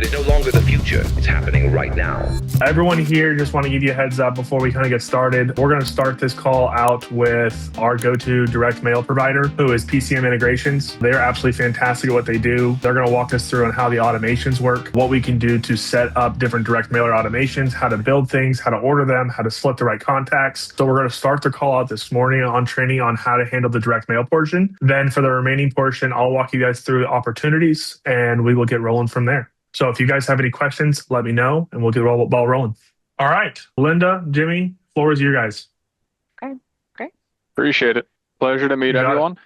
It is no longer the future. It's happening right now. Everyone here, just want to give you a heads up before we kind of get started. We're going to start this call out with our go-to direct mail provider, who is PCM Integrations. They're absolutely fantastic at what they do. They're going to walk us through on how the automations work, what we can do to set up different direct mailer automations, how to build things, how to order them, how to select the right contacts. So we're going to start the call out this morning on training on how to handle the direct mail portion. Then for the remaining portion, I'll walk you guys through opportunities and we will get rolling from there. So if you guys have any questions, let me know and we'll get the ball rolling. All right, Linda, Jimmy, floor is your guys. Okay, great. Appreciate it. Pleasure to meet You got it. everyone.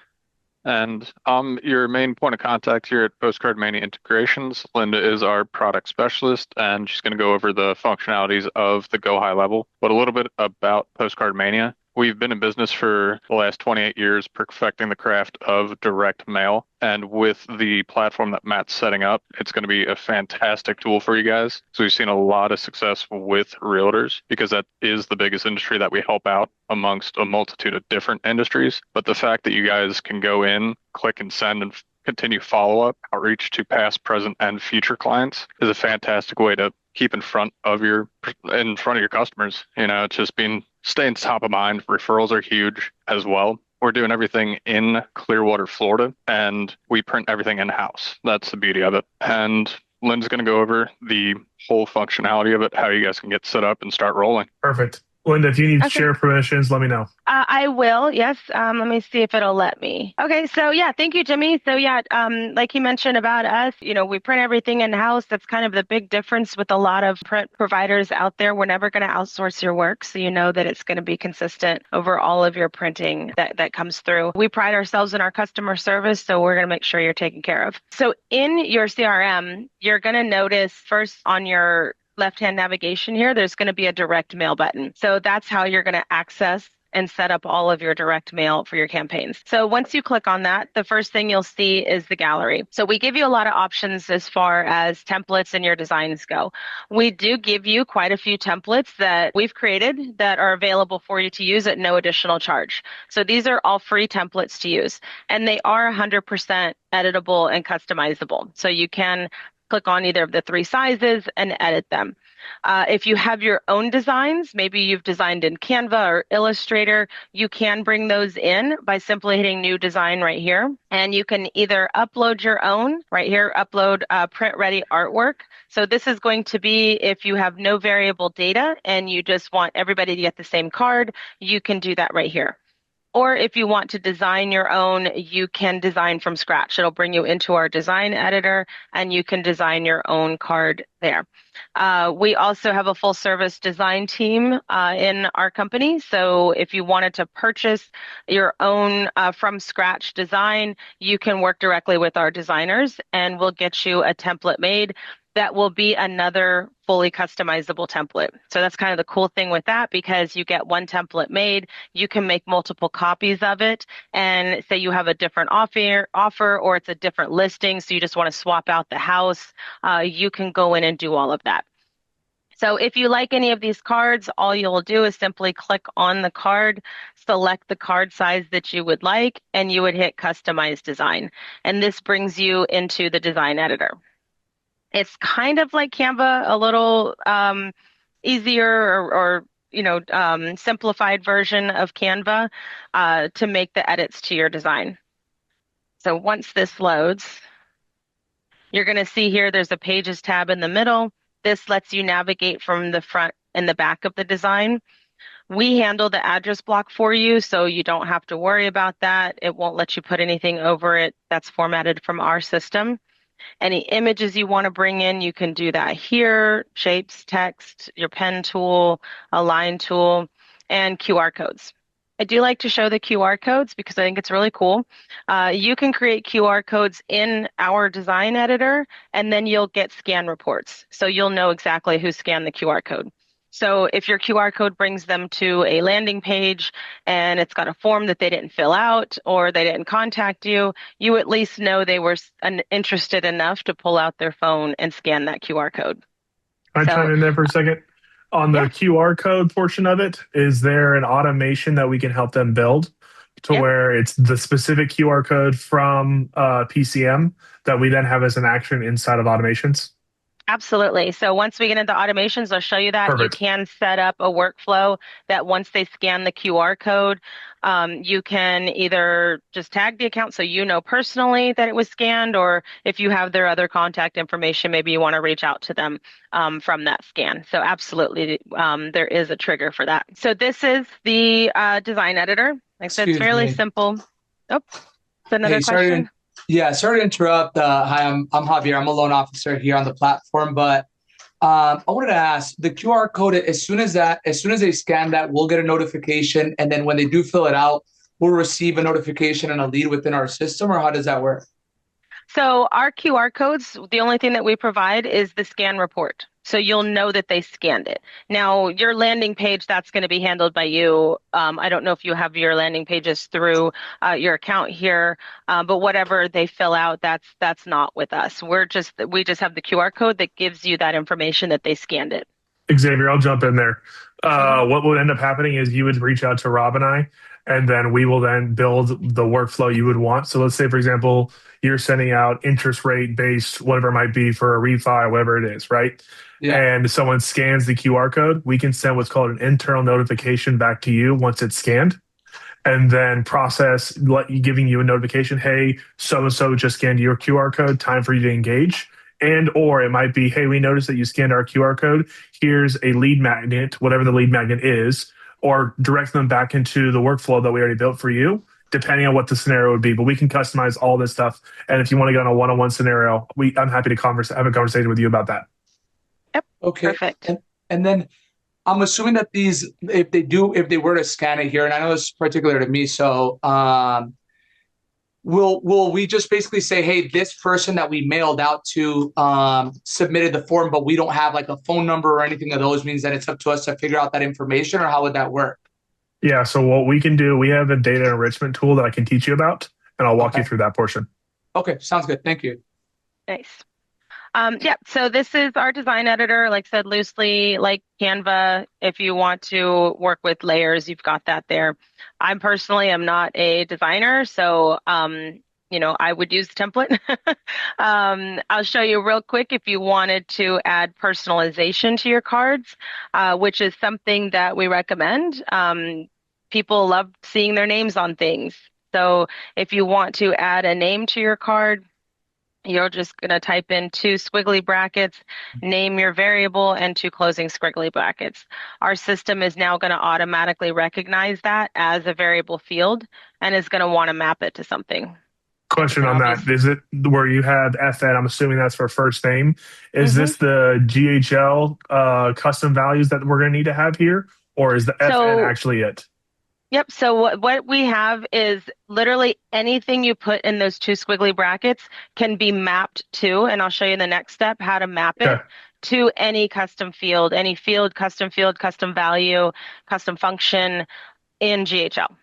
And I'm your main point of contact here at Postcard Mania Integrations. Linda is our product specialist, and she's going to go over the functionalities of the Go High level. But a little bit about Postcard Mania. We've been in business for the last 28 years, perfecting the craft of direct mail. And with the platform that Matt's setting up, it's going to be a fantastic tool for you guys. So we've seen a lot of success with realtors because that is the biggest industry that we help out amongst a multitude of different industries. But the fact that you guys can go in, click and send and continue follow-up outreach to past, present, and future clients is a fantastic way to keep in front of your customers. You know, it's just staying top of mind. Referrals are huge as well. We're doing everything in Clearwater, Florida, and we print everything in-house. That's the beauty of it. And Lynn's going to go over the whole functionality of it, how you guys can get set up and start rolling. Perfect. Linda, if you need share permissions, let me know. I will. Yes. Let me see if it'll let me. Okay. So yeah, thank you, Jimmy. So yeah, like you mentioned about us, we print everything in house. That's kind of the big difference with a lot of print providers out there. We're never going to outsource your work. So you know that it's going to be consistent over all of your printing that comes through. We pride ourselves in our customer service. So we're going to make sure you're taken care of. So in your CRM, you're going to notice first on your left-hand navigation here, there's going to be a direct mail button. So that's how you're going to access and set up all of your direct mail for your campaigns. So once you click on that, the first thing you'll see is the gallery. So we give you a lot of options as far as templates and your designs go. We do give you quite a few templates that we've created that are available for you to use at no additional charge. So these are all free templates to use, and they are 100% editable and customizable. So you can click on either of the three sizes and edit them. If you have your own designs, maybe you've designed in Canva or Illustrator, you can bring those in by simply hitting new design right here. And you can either upload your own, right here, upload print ready artwork. So this is going to be if you have no variable data and you just want everybody to get the same card, you can do that right here. Or if you want to design your own, you can design from scratch. It'll bring you into our design editor and you can design your own card there. We also have a full service design team in our company. So if you wanted to purchase your own from scratch design, you can work directly with our designers and we'll get you a template made. That will be another fully customizable template. So that's kind of the cool thing with that, because you get one template made, you can make multiple copies of it, and say you have a different offer or it's a different listing, so you just want to swap out the house, you can go in and do all of that. So if you like any of these cards, all you'll do is simply click on the card, select the card size that you would like, and you would hit Customize Design. And this brings you into the design editor. It's kind of like Canva, a little easier or simplified version of Canva to make the edits to your design. So once this loads, you're going to see here there's a Pages tab in the middle. This lets you navigate from the front and the back of the design. We handle the address block for you, so you don't have to worry about that. It won't let you put anything over it that's formatted from our system. Any images you want to bring in, you can do that here, shapes, text, your pen tool, a line tool, and QR codes. I do like to show the QR codes because I think it's really cool. You can create QR codes in our design editor, and then you'll get scan reports. So you'll know exactly who scanned the QR code. So if your QR code brings them to a landing page and it's got a form that they didn't fill out or they didn't contact you, you at least know they were interested enough to pull out their phone and scan that QR code. Can I chime in there for a second? On the QR code portion of it, is there an automation that we can help them build to where it's the specific QR code from PCM that we then have as an action inside of automations? Absolutely. So once we get into automations, I'll show you that you Perfect. can set up a workflow that once they scan the QR code, you can either just tag the account so you know personally that it was scanned, or if you have their other contact information, maybe you want to reach out to them from that scan. So absolutely, there is a trigger for that. So this is the design editor. Like I said, it's Excuse fairly me. simple. Oh, is another Hey, question? sorry to interrupt. Hi, I'm Javier. I'm a loan officer here on the platform, but I wanted to ask the QR code. As soon as they scan that, we'll get a notification, and then when they do fill it out, we'll receive a notification and a lead within our system, or how does that work? So our QR codes, the only thing that we provide is the scan report. So you'll know that they scanned it. Now, your landing page, that's going to be handled by you. I don't know if you have your landing pages through your account here, but whatever they fill out, that's not with us. We just have the QR code that gives you that information that they scanned it. Xavier, I'll jump in there. Mhm. What would end up happening is you would reach out to Rob and I, and then we will then build the workflow you would want. So let's say, for example, you're sending out interest rate based, whatever it might be for a refi, whatever it is, right? Yeah. And someone scans the QR code, we can send what's called an internal notification back to you once it's scanned and then process giving you a notification, hey, so and so just scanned your QR code, time for you to engage. And or it might be, hey, we noticed that you scanned our QR code. Here's a lead magnet, whatever the lead magnet is, or direct them back into the workflow that we already built for you, depending on what the scenario would be. But we can customize all this stuff. And if you want to get on a one-on-one scenario, I'm happy to have a conversation with you about that. Yep, Okay. perfect. And then I'm assuming that if they were to scan it here, and I know this is particular to me, so will we just basically say, hey, this person that we mailed out to submitted the form, but we don't have like a phone number or anything of those, means that it's up to us to figure out that information, or how would that work? Yeah. So what we can do, we have a data enrichment tool that I can teach you about, and I'll walk you Okay. through that portion. Okay. Sounds good. Thank you. Nice. Yeah, so this is our design editor, like I said, loosely like Canva. If you want to work with layers, you've got that there. I personally am not a designer, so I would use the template. I'll show you real quick if you wanted to add personalization to your cards, which is something that we recommend. People love seeing their names on things. So if you want to add a name to your card, you're just going to type in two squiggly brackets, name your variable, and two closing squiggly brackets. Our system is now going to automatically recognize that as a variable field and is going to want to map it to something. Question So on I'll that. just, Is it where you have FN? I'm assuming that's for first name. Is Mhm. this the GHL custom values that we're going to need to have here? Or is the FN So actually it? Yep. So what we have is literally anything you put in those two squiggly brackets can be mapped to, and I'll show you the next step, how to map Okay. it to any custom field, custom value, custom function in GHL.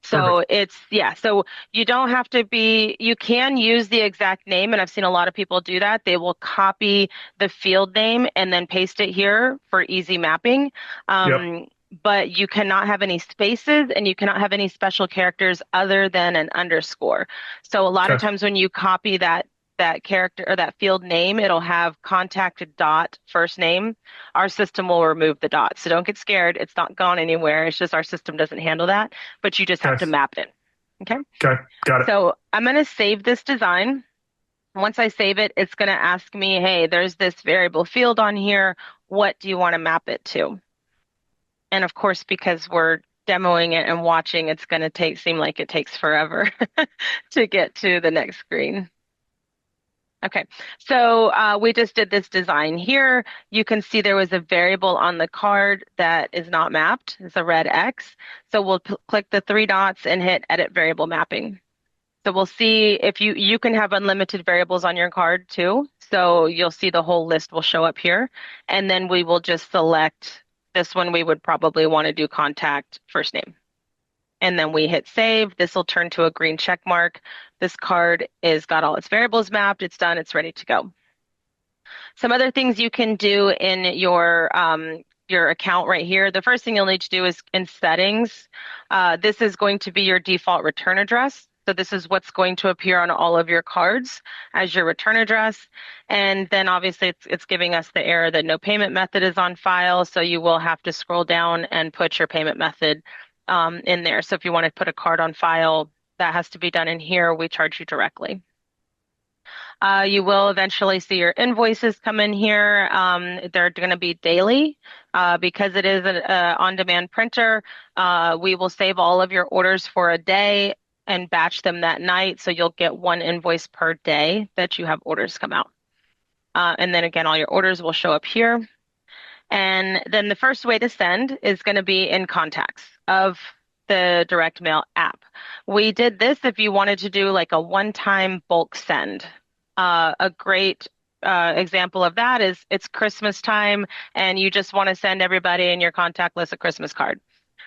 Perfect. So so you don't have to you can use the exact name, and I've seen a lot of people do that. They will copy the field name and then paste it here for easy mapping. Yep. But you cannot have any spaces and you cannot have any special characters other than an underscore. So a lot of Okay. times when you copy that character or that field name, it'll have contact dot first name. Our system will remove the dot. So don't get scared. It's not gone anywhere. It's just our system doesn't handle that, but you just have Okay. to map it. Okay. Okay. Got it. So I'm going to save this design. Once I save it, it's going to ask me, hey, there's this variable field on here. What do you want to map it to? And of course, because we're demoing it and watching, it's going to seem like it takes forever to get to the next screen. Okay, so we just did this design here. You can see there was a variable on the card that is not mapped. It's a red X. So we'll click the three dots and hit Edit Variable Mapping. So we'll see if you can have unlimited variables on your card too. So you'll see the whole list will show up here. And then we will just select this one. We would probably want to do contact first name. And then we hit save. This will turn to a green check mark. This card is got all its variables mapped. It's done. It's ready to go. Some other things you can do in your account right here. The first thing you'll need to do is in settings. This is going to be your default return address. So this is what's going to appear on all of your cards as your return address. And then obviously it's giving us the error that no payment method is on file. So you will have to scroll down and put your payment method in there. So if you want to put a card on file, that has to be done in here. We charge you directly. You will eventually see your invoices come in here. They're going to be daily because it is an on-demand printer. We will save all of your orders for a day and batch them that night. So you'll get one invoice per day that you have orders come out. And then again, all your orders will show up here. And then the first way to send is going to be in contacts of the direct mail app. We did this if you wanted to do like a one-time bulk send. A great example of that is it's Christmas time and you just want to send everybody in your contact list a Christmas card.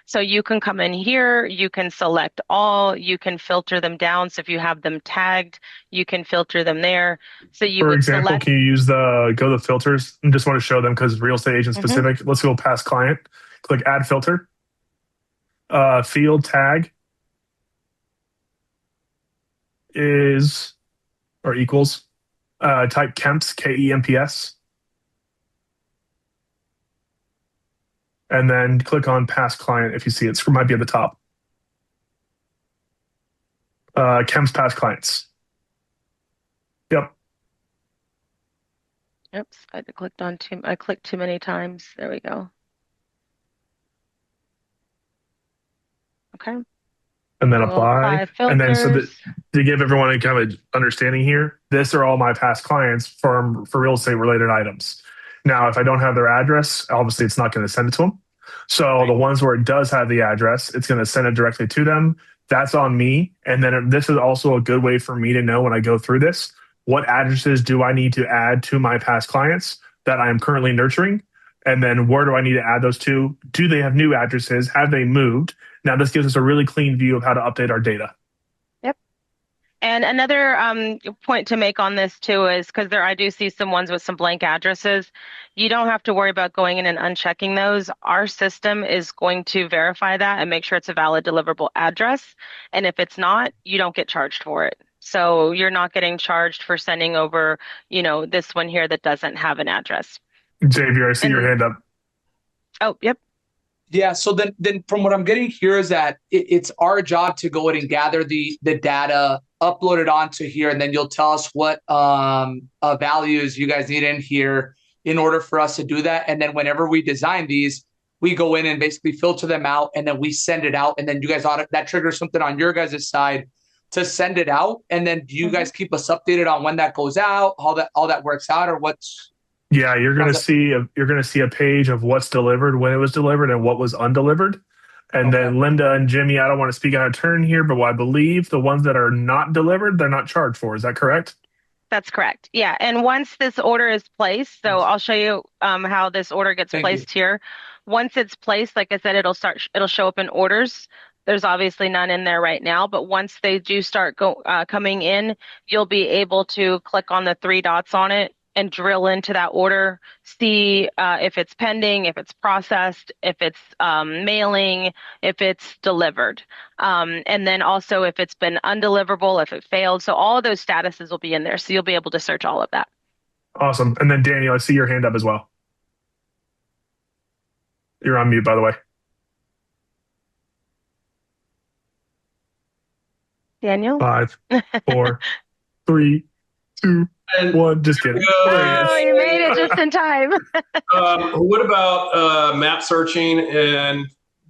So you can come in here, you can select all, you can filter them down. So if you have them tagged, you can filter them there. So you For would example, select. can you use go to the filters? I just want to show them because real estate agent Mhm. specific. Let's go past client. Click add filter. Field tag is or equals. Type Kemps, KEMPS. And then click on past client if you see it. It might be at the top. Kemps past clients. Yep. Oops, I clicked too many times. There we go. Okay. And then I will apply. apply And then filters. to give everyone a kind of understanding here, this are all my past clients for real estate related items. Now, if I don't have their address, obviously it's not going to send it to them. So the ones where it does have the address, it's going to send it directly to them. That's on me. And then this is also a good way for me to know when I go through this, what addresses do I need to add to my past clients that I am currently nurturing? And then where do I need to add those to? Do they have new addresses? Have they moved? Now, this gives us a really clean view of how to update our data. Yep. And another point to make on this too is because I do see some ones with some blank addresses. You don't have to worry about going in and unchecking those. Our system is going to verify that and make sure it's a valid deliverable address. And if it's not, you don't get charged for it. So you're not getting charged for sending over, this one here that doesn't have an address. Xavier, I see your And hand up. oh, yep. Yeah. So then from what I'm getting here is that it's our job to go in and gather the data, upload it onto here, and then you'll tell us what values you guys need in here in order for us to do that. And then whenever we design these, we go in and basically filter them out, and then we send it out. And then you guys that triggers something on your guys' side to send it out. And then do you guys keep us updated on when that goes out, how that all that works out, or what's Yeah, you're gonna see a page of what's delivered, when it was delivered, and what was undelivered. And Okay. then Linda and Jimmy, I don't want to speak out of turn here, but I believe the ones that are not delivered, they're not charged for. Is that correct? That's correct. Yeah. And once this order is placed, so I'll show you how this order gets Thank you. placed here. Once it's placed, like I said, it'll show up in orders. There's obviously none in there right now, but once they do start coming in, you'll be able to click on the three dots on it and drill into that order, see if it's pending, if it's processed, if it's mailing, if it's delivered. And then also if it's been undeliverable, if it failed. So all of those statuses will be in there. So you'll be able to search all of that. Awesome. And then Daniel, I see your hand up as well. You're on mute, by the way. Daniel? 5, 4, 3, 2, 1. Just kidding. There he Oh, is. you made it just in time. What about map searching and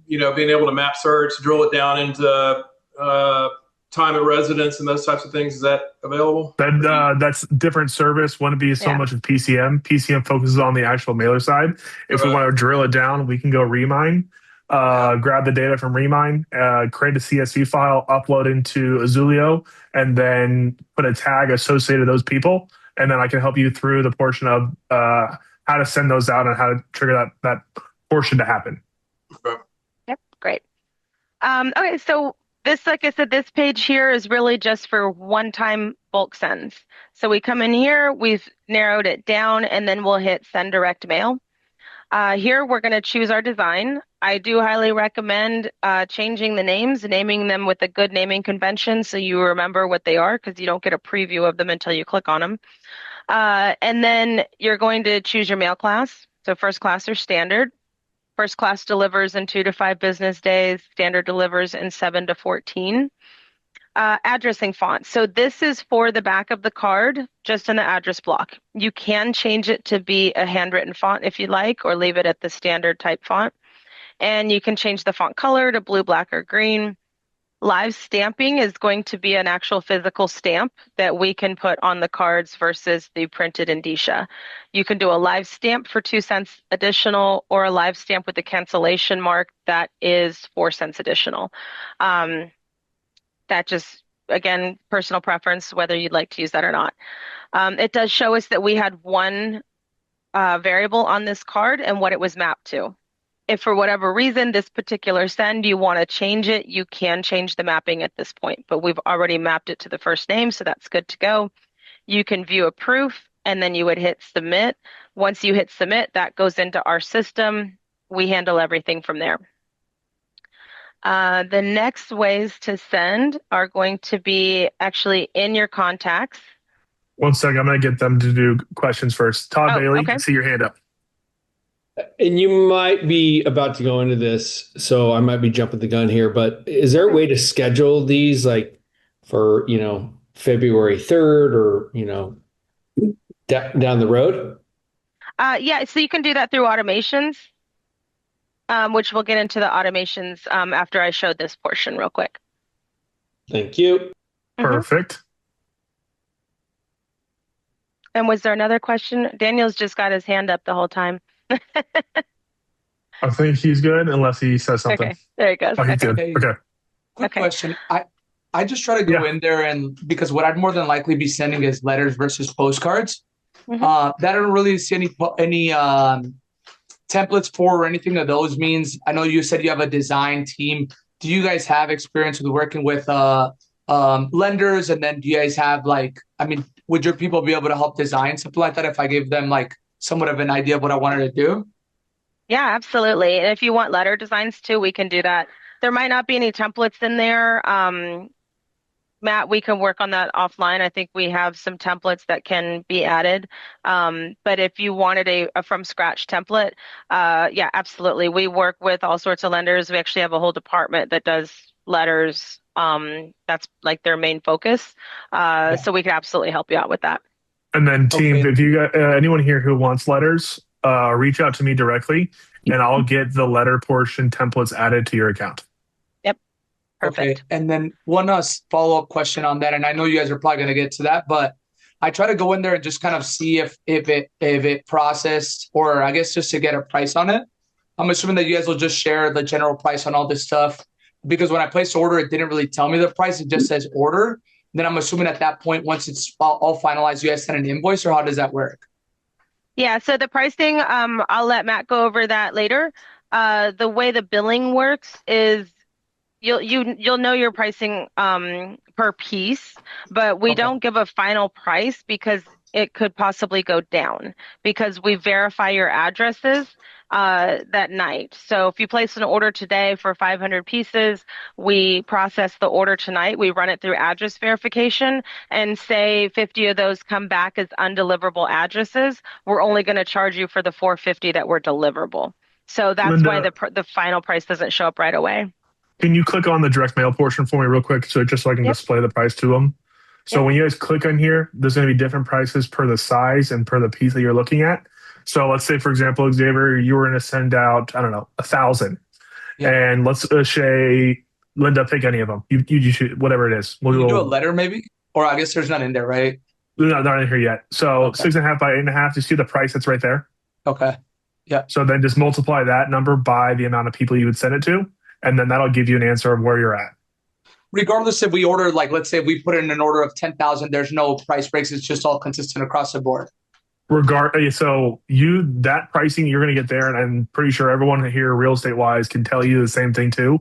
being able to map search, drill it down into time of residence and those types of things? Is that available? That's different service. Wouldn't be so Yeah. much with PCM. PCM focuses on the actual mailer side. If we want to drill it down, we can go Remine. Grab the data from Remine, create a CSV file, upload into Azulio, and then put a tag associated to those people. And then I can help you through the portion of how to send those out and how to trigger that portion to happen. Okay. Yep, great. Okay, so this, like I said, this page here is really just for one-time bulk sends. So we come in here, we've narrowed it down, and then we'll hit send direct mail. Here we're going to choose our design. I do highly recommend changing the names, naming them with a good naming convention so you remember what they are because you don't get a preview of them until you click on them. And then you're going to choose your mail class. So first class or standard. First class delivers in 2 to 5 business days. Standard delivers in 7 to 14. Addressing font. So this is for the back of the card, just in the address block. You can change it to be a handwritten font if you like, or leave it at the standard type font. And you can change the font color to blue, black, or green. Live stamping is going to be an actual physical stamp that we can put on the cards versus the printed indicia. You can do a live stamp for 2 cents additional, or a live stamp with the cancellation mark that is 4 cents additional. That just, again, personal preference, whether you'd like to use that or not. It does show us that we had one variable on this card and what it was mapped to. If for whatever reason this particular send you want to change it, you can change the mapping at this point, but we've already mapped it to the first name, so that's good to go. You can view a proof and then you would hit submit. Once you hit submit, that goes into our system. We handle everything from there. The next ways to send are going to be actually in your contacts. One second, I'm going to get them to do questions first. Todd Bailey, okay. I see your hand up. And you might be about to go into this, so I might be jumping the gun here, but is there a way to schedule these like for, February 3rd or, down the road? Yeah, so you can do that through automations, which we'll get into the automations after I show this portion real quick. Thank you. Perfect. And was there another question? Daniel's just got his hand up the whole time. I think he's good unless he says something. Okay, there he goes. Oh, he's good. Okay. Quick question. I just try to go in there, and because what I'd more than likely be sending is letters versus postcards. That I don't really see any templates for or anything of those means. I know you said you have a design team. Do you guys have experience with working with lenders? And then do you guys have would your people be able to help design something like that if I gave them somewhat of an idea of what I wanted to do? Yeah, absolutely. And if you want letter designs too, we can do that. There might not be any templates in there. Matt, we can work on that offline. I think we have some templates that can be added. But if you wanted a from scratch template, yeah, absolutely. We work with all sorts of lenders. We actually have a whole department that does letters. That's like their main focus. So we can absolutely help you out with that. And then team, if you got anyone here who wants letters, reach out to me directly and I'll get the letter portion templates added to your account. Yep. Perfect. Okay. And then one follow-up question on that, and I know you guys are probably going to get to that, but I try to go in there and just kind of see if it processed, or I guess just to get a price on it. I'm assuming that you guys will just share the general price on all this stuff, because when I placed the order, it didn't really tell me the price. It just says order. Then I'm assuming at that point, once it's all finalized, you guys send an invoice, or how does that work? Yeah, so the pricing, I'll let Matt go over that later. The way the billing works is you'll know your pricing per piece, but we don't give a final price because it could possibly go down because we verify your addresses that night. So if you place an order today for 500 pieces, we process the order tonight. We run it through address verification, and say 50 of those come back as undeliverable addresses, we're only going to charge you for the 450 that were deliverable. So that's Linda, why the final price doesn't show up right away. Can you click on the direct mail portion for me real quick, so just so I can display the price to them? So when you guys click on here, there's going to be different prices per the size and per the piece that you're looking at. So let's say, for example, Xavier, you were going to send out, 1,000. And let's say, Linda, pick any of them. You should, whatever it is. We'll do a letter maybe? Or I guess there's none in there, right? No, not in here yet. So 6.5 by 8.5, you see the price that's right there? Okay. Yeah. So then just multiply that number by the amount of people you would send it to, and then that'll give you an answer of where you're at. Regardless if we order, let's say we put in an order of 10,000, there's no price breaks. It's just all consistent across the board. So that pricing you're going to get there, and I'm pretty sure everyone here real estate wise can tell you the same thing too.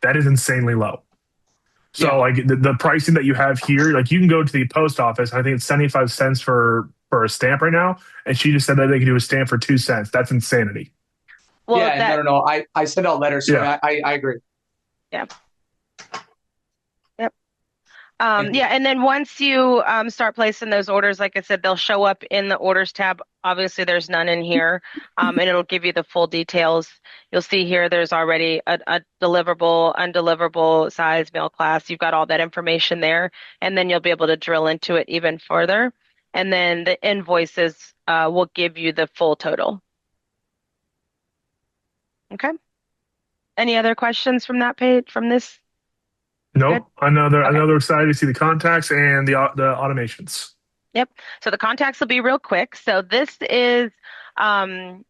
That is insanely low. So the pricing that you have here, you can go to the post office. I think it's 75 cents for a stamp right now. And she just said that they can do a stamp for 2 cents. That's insanity. Well, yeah, that, no. I send out letters, so Yeah. I agree. yeah. Thank you. Yeah, and then once you start placing those orders, like I said, they'll show up in the orders tab. Obviously, there's none in here, and it'll give you the full details. You'll see here there's already a deliverable, undeliverable, size, mail class. You've got all that information there, and then you'll be able to drill into it even further. And then the invoices will give you the full total. Okay. Any other questions from that page, from this? Good? Nope. I know Okay. they're excited to see the contacts and the automations. Yep. So the contacts will be real quick. So this is um,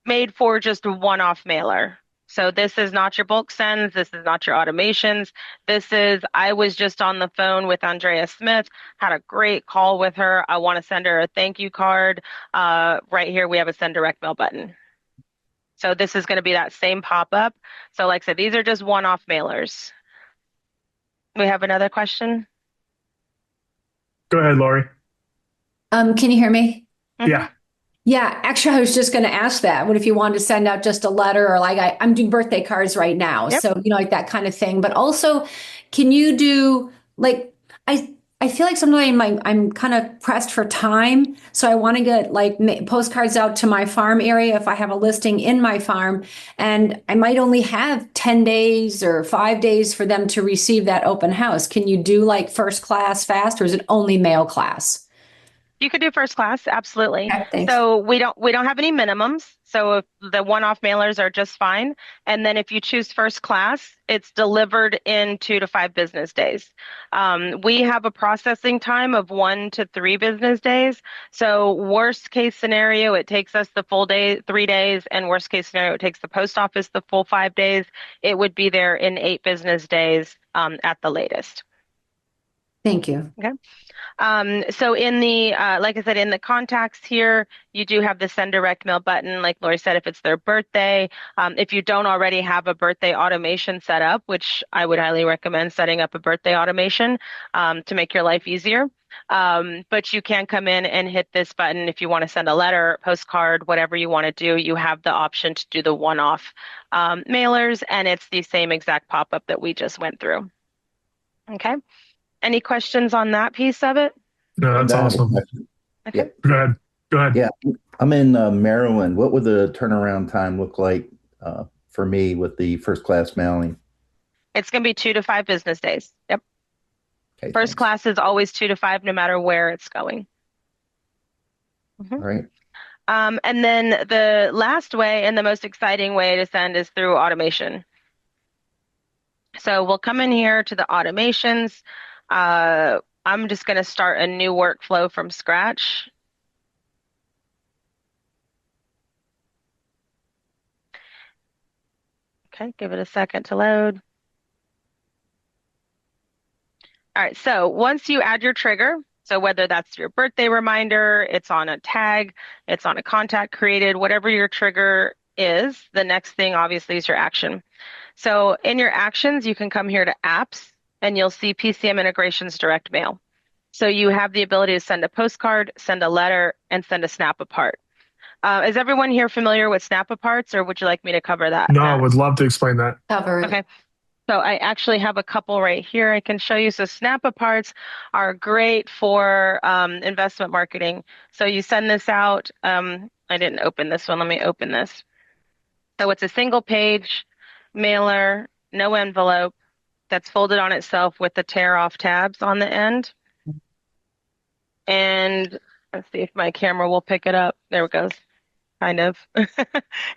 made for just a one-off mailer. So this is not your bulk sends. This is not your automations. This is, I was just on the phone with Andrea Smith, had a great call with her. I want to send her a thank you card. Right here, we have a send direct mail button. So this is going to be that same pop-up. So like I said, these are just one-off mailers. We have another question? Go ahead, Lori. Can you hear me? Yeah. Yeah, actually, I was just going to ask that. What if you wanted to send out just a letter, or like I'm doing birthday cards right now, Yep. so like that kind of thing. But also, can you do like I feel like sometimes I'm kind of pressed for time, so I want to get like postcards out to my farm area if I have a listing in my farm, and I might only have 10 days or 5 days for them to receive that open house. Can you do like first class fast, or is it only mail class? You could do first class, absolutely. Okay, thanks. So we don't have any minimums. So if the one-off mailers are just fine. And then if you choose first class, it's delivered in 2 to 5 business days. We have a processing time of 1 to 3 business days. So worst case scenario, it takes us the full day, 3 days, and worst case scenario, it takes the post office the full 5 days. It would be there in 8 business days at the latest. Thank you. Okay. So in the, like I said, in the contacts here, you do have the send direct mail button. Like Lori said, if it's their birthday, if you don't already have a birthday automation set up, which I would highly recommend setting up a birthday automation to make your life easier. But you can come in and hit this button if you want to send a letter, postcard, whatever you want to do. You have the option to do the one-off mailers, and it's the same exact pop-up that we just went through. Okay. Any questions on that piece of it? No, that's I have a awesome. question. Okay. Yeah. Go ahead. Go ahead. Yeah, I'm in Maryland. What would the turnaround time look like for me with the first class mailing? It's going to be 2 to 5 business days. Yep. Okay, First thanks. class is always 2 to 5, no matter where it's going. All right. And then the last way and the most exciting way to send is through automation. So we'll come in here to the automations. I'm just going to start a new workflow from scratch. Okay, give it a second to load. All right, so once you add your trigger, so whether that's your birthday reminder, it's on a tag, it's on a contact created, whatever your trigger is, the next thing obviously is your action. So in your actions, you can come here to apps and you'll see PCM integrations direct mail. So you have the ability to send a postcard, send a letter, and send a snap apart. Is everyone here familiar with snap aparts, or would you like me to cover that? No, I would love to explain that. Cover it. Okay. So I actually have a couple right here I can show you. So snap aparts are great for investment marketing. So you send this out. I didn't open this one. Let me open this. So it's a single page mailer, no envelope, that's folded on itself with the tear off tabs on the end. And let's see if my camera will pick it up. There it goes. Kind of.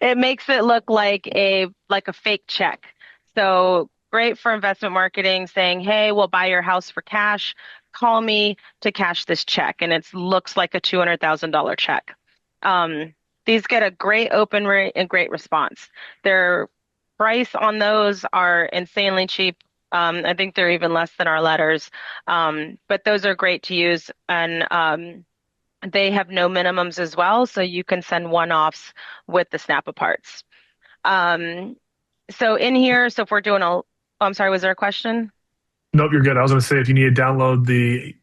It makes it look like a fake check. So great for investment marketing, saying, hey, we'll buy your house for cash. Call me to cash this check. And it looks like a $200,000 check. These get a great open rate and great response. Their price on those are insanely cheap. I think they're even less than our letters. But those are great to use. And they have no minimums as well, so you can send one-offs with the snap aparts. So in here, so if we're doing oh, I'm sorry, was there a question? Nope, you're good. I was going to say if you need to download the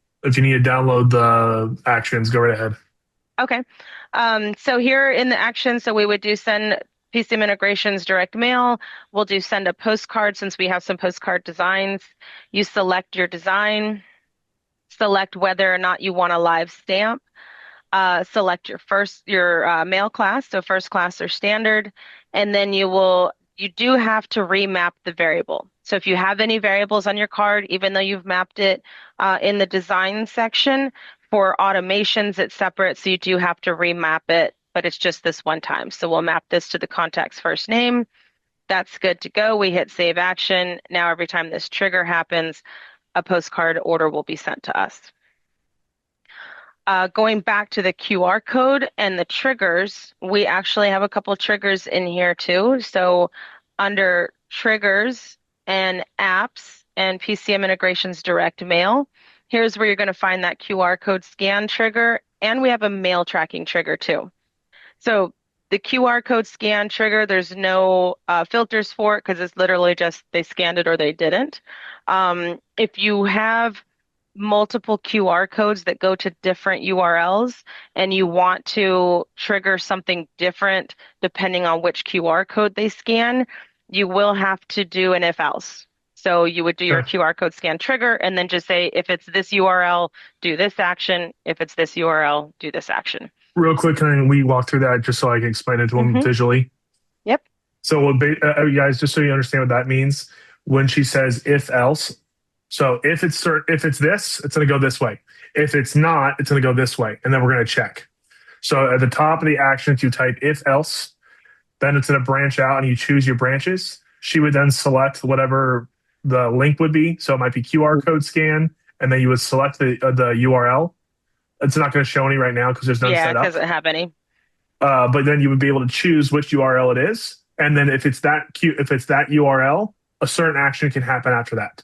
actions, go right ahead. Okay. So here in the action, so we would do send PCM integrations, direct mail, we'll do send a postcard since we have some postcard designs. You select your design, select whether or not you want a live stamp, select your mail class, so first class or standard, and then you do have to remap the variable. So if you have any variables on your card, even though you've mapped it in the design section, for automations, it's separate, so you do have to remap it, but it's just this one time. So we'll map this to the contact's first name. That's good to go. We hit save action. Now every time this trigger happens, a postcard order will be sent to us. Going back to the QR code and the triggers, we actually have a couple triggers in here too. So under triggers and apps and PCM integrations direct mail, here's where you're going to find that QR code scan trigger, and we have a mail tracking trigger too. So the QR code scan trigger, there's no filters for it because it's literally just they scanned it or they didn't. If you have multiple QR codes that go to different URLs and you want to trigger something different depending on which QR code they scan, you will have to do an if else. So you would do your QR code scan trigger and then just say, if it's this URL, do this action. If it's this URL, do this action. Real quick, can we walk through that just so I can explain it to them visually? Yep. So, you guys, just so you understand what that means, when she says if else, so if it's this, it's going to go this way. If it's not, it's going to go this way, and then we're going to check. So at the top of the actions, you type if else, then it's going to branch out, and you choose your branches. She would then select whatever the link would be. So it might be QR code scan, and then you would select the URL. It's not going to show any right now because there's none set up. Yeah, it doesn't have any. But then you would be able to choose which URL it is, and then if it's that URL, a certain action can happen after that.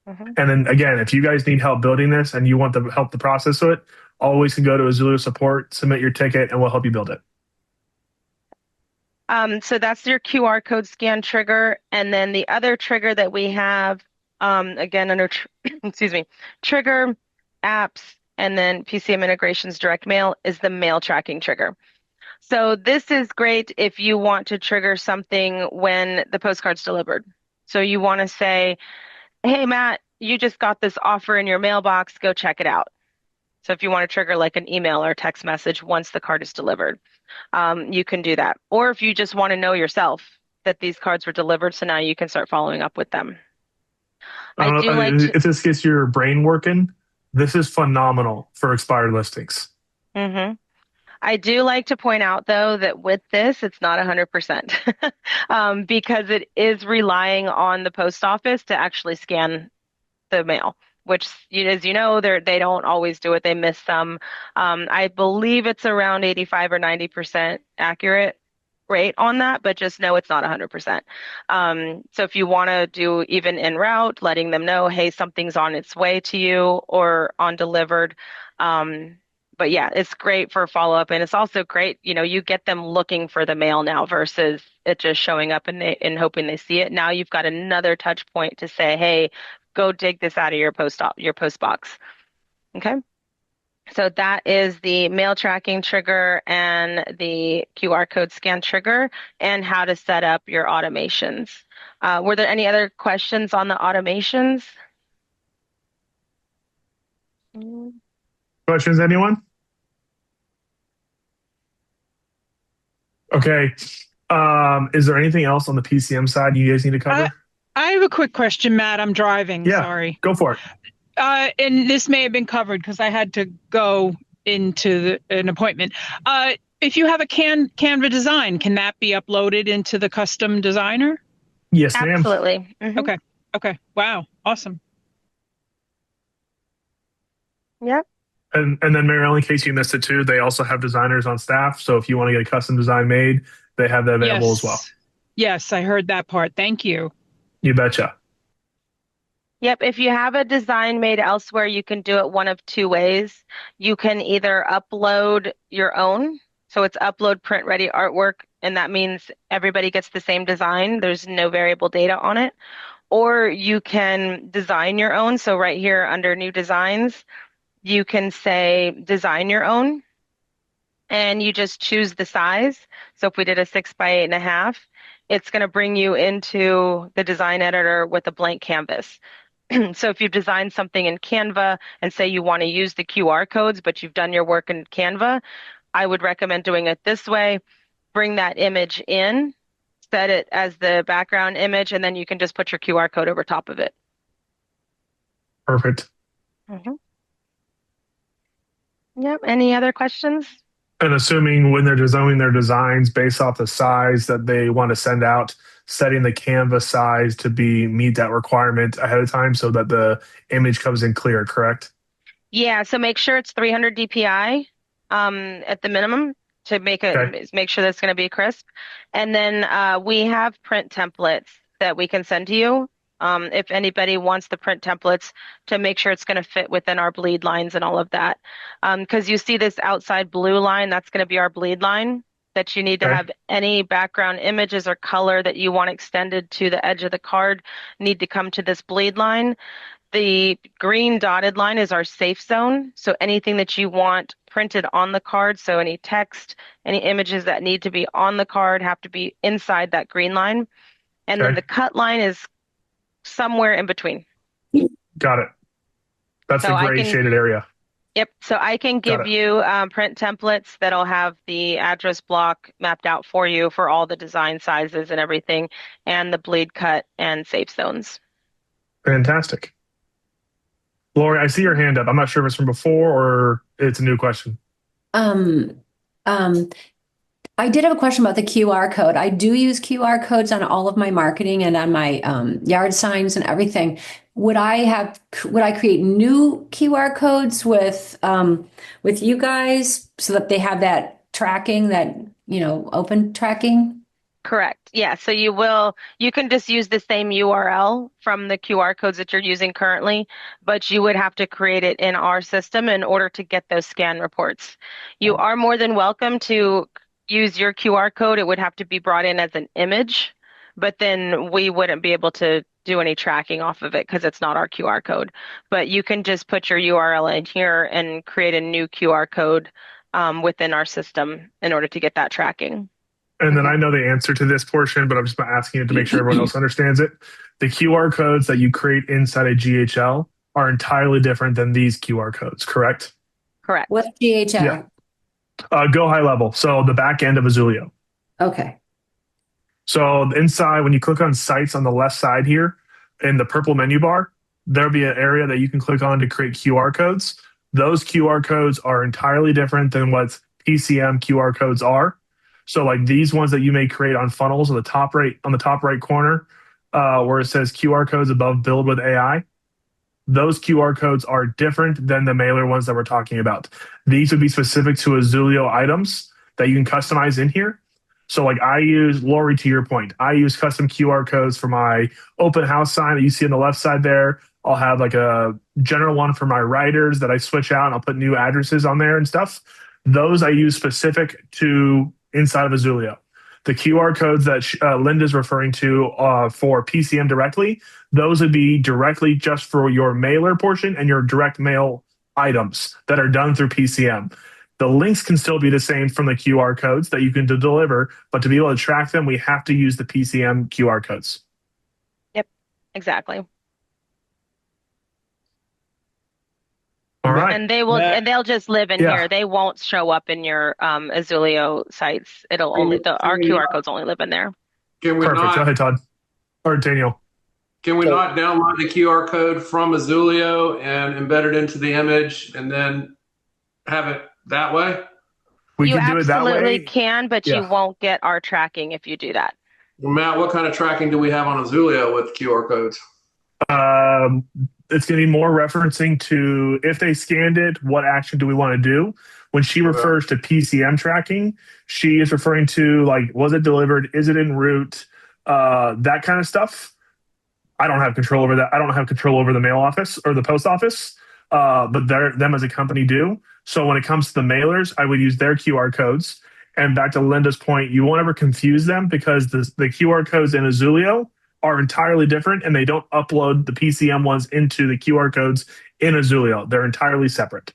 And then again, if you guys need help building this and you want to help the process of it, always can go to Azulio support, submit your ticket, and we'll help you build it. So that's your QR code scan trigger, and then the other trigger that we have, again under excuse me, trigger, apps, and then PCM integrations direct mail is the mail tracking trigger. So this is great if you want to trigger something when the postcard's delivered. So you want to say, hey, Matt, you just got this offer in your mailbox, go check it out. So if you want to trigger like an email or text message once the card is delivered, you can do that. Or if you just want to know yourself that these cards were delivered, so now you can start following up with them. If this gets your brain working, this is phenomenal for expired listings. I do like to point out, though, that with this, it's not 100% because it is relying on the post office to actually scan the mail, which, as you know, they don't always do it. They miss some. I believe it's around 85 or 90% accurate rate on that, but just know it's not 100%. So if you want to do even en route, letting them know, hey, something's on its way to you or on delivered. But yeah, it's great for follow-up, and it's also great, you get them looking for the mail now versus it just showing up and hoping they see it. Now you've got another touch point to say, hey, go dig this out of your post box. Okay. So that is the mail tracking trigger and the QR code scan trigger and how to set up your automations. Were there any other questions on the automations? Questions, anyone? Okay. Is there anything else on the PCM side you guys need to cover? I have a quick question, Matt. I'm driving. Yeah, sorry. Go for it. And this may have been covered because I had to go into an appointment. If you have a Canva design, can that be uploaded into the custom designer? Yes, ma'am. Absolutely. Okay. Wow. Awesome. Yep. And then, Mariel, in case you missed it too, they also have designers on staff. So if you want to get a custom design made, they have that available as well. Yes, I heard that part. Thank you. You betcha. Yep. If you have a design made elsewhere, you can do it one of two ways. You can either upload your own. So it's upload print ready artwork, and that means everybody gets the same design. There's no variable data on it. Or you can design your own. So right here under new designs, you can say design your own. and you just choose the size. So if we did a 6 by 8.5, it's going to bring you into the design editor with a blank canvas. So if you've designed something in Canva and say you want to use the QR codes, but you've done your work in Canva, I would recommend doing it this way. Bring that image in, set it as the background image, and then you can just put your QR code over top of it. Perfect. Mm-hmm. Yep. Any other questions? And assuming when they're designing their designs based off the size that they want to send out, setting the canvas size to meet that requirement ahead of time so that the image comes in clear, correct? Yeah, so make sure it's 300 DPI at the minimum to make sure that's going to be crisp. And then we have print templates that we can send to you. If anybody wants the print templates to make sure it's going to fit within our bleed lines and all of that. Because you see this outside blue line, that's going to be our bleed line that you need to have any background images or color that you want extended to the edge of the card need to come to this bleed line. The green dotted line is our safe zone. So anything that you want printed on the card, so any text, any images that need to be on the card have to be inside that green line. And then the cut line is somewhere in between. Got it. That's a gray shaded area. Yep. So I can give you print templates that'll have the address block mapped out for you for all the design sizes and everything, and the bleed cut and safe zones. Fantastic. Lori, I see your hand up. I'm not sure if it's from before or it's a new question. I did have a question about the QR code. I do use QR codes on all of my marketing and on my yard signs and everything. Would I create new QR codes with you guys so that they have that tracking, that open tracking? Correct. Yeah. So you can just use the same URL from the QR codes that you're using currently, but you would have to create it in our system in order to get those scan reports. You are more than welcome to use your QR code. It would have to be brought in as an image, but then we wouldn't be able to do any tracking off of it because it's not our QR code. But you can just put your URL in here and create a new QR code within our system in order to get that tracking. And then I know the answer to this portion, but I'm just asking it to make sure everyone else understands it. The QR codes that you create inside a GHL are entirely different than these QR codes, correct? Correct. What's GHL? Yeah. Go high level. So the back end of Azulio. Okay. So inside, when you click on sites on the left side here in the purple menu bar, there'll be an area that you can click on to create QR codes. Those QR codes are entirely different than what PCM QR codes are. So like these ones that you may create on funnels on the top right corner, where it says QR codes above build with AI, those QR codes are different than the mailer ones that we're talking about. These would be specific to Azulio items that you can customize in here. So like Lori, to your point, I use custom QR codes for my open house sign that you see on the left side there. I'll have like a general one for my writers that I switch out and I'll put new addresses on there and stuff. Those I use specific to inside of Azulio. The QR codes that Linda's referring to for PCM directly, those would be directly just for your mailer portion and your direct mail items that are done through PCM. The links can still be the same from the QR codes that you can deliver, but to be able to track them, we have to use the PCM QR codes. Yep, exactly. All right. And they'll just live in here. They won't show up in your Azulio sites. Our QR codes only live in there. Perfect. Go ahead, Todd. Or Daniel. Can we not download the QR code from Azulio and embed it into the image and then have it that way? You absolutely can, but you won't get our tracking if you do that. Well, Matt, what kind of tracking do we have on Azulio with QR codes? It's going to be more referencing to if they scanned it, what action do we want to do? When she refers to PCM tracking, she is referring to like, was it delivered? Is it en route? That kind of stuff. I don't have control over that. I don't have control over the mail office or the post office, but them as a company do. So when it comes to the mailers, I would use their QR codes. And back to Linda's point, you won't ever confuse them because the QR codes in Azulio are entirely different and they don't upload the PCM ones into the QR codes in Azulio. They're entirely separate.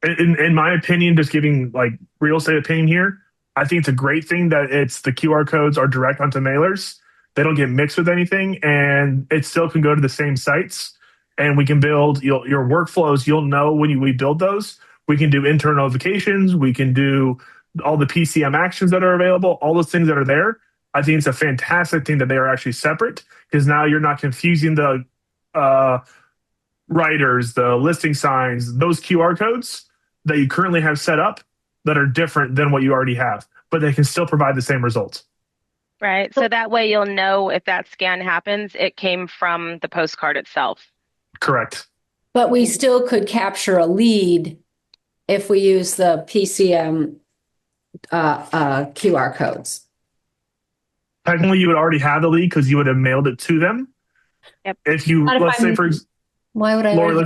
in my opinion, just giving like real estate opinion here, I think it's a great thing that it's the QR codes are direct onto mailers. They don't get mixed with anything, and it still can go to the same sites. And we can build your workflows. You'll know when we build those. We can do internal notifications. We can do all the PCM actions that are available. All those things that are there. I think it's a fantastic thing that they are actually separate because now you're not confusing the writers, the listing signs, those QR codes that you currently have set up that are different than what you already have, but they can still provide the same results. Right. So that way you'll know if that scan happens, it came from the postcard itself. Correct. But we still could capture a lead if we use the PCM QR codes. Technically, you would already have the lead because you would have mailed it to them. Yep. If you, let's say, for example, why would I? Lori,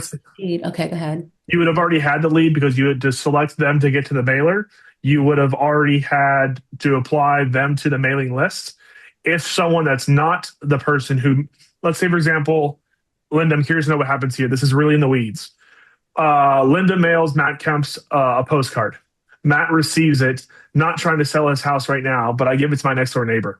Okay, go ahead. You would have already had the lead because you had to select them to get to the mailer. You would have already had to apply them to the mailing list. If someone that's not the person who, let's say, for example, Linda, I'm curious to know what happens here. This is really in the weeds. Linda mails Matt Kemp's a postcard. Matt receives it, not trying to sell his house right now, but I give it to my next door neighbor.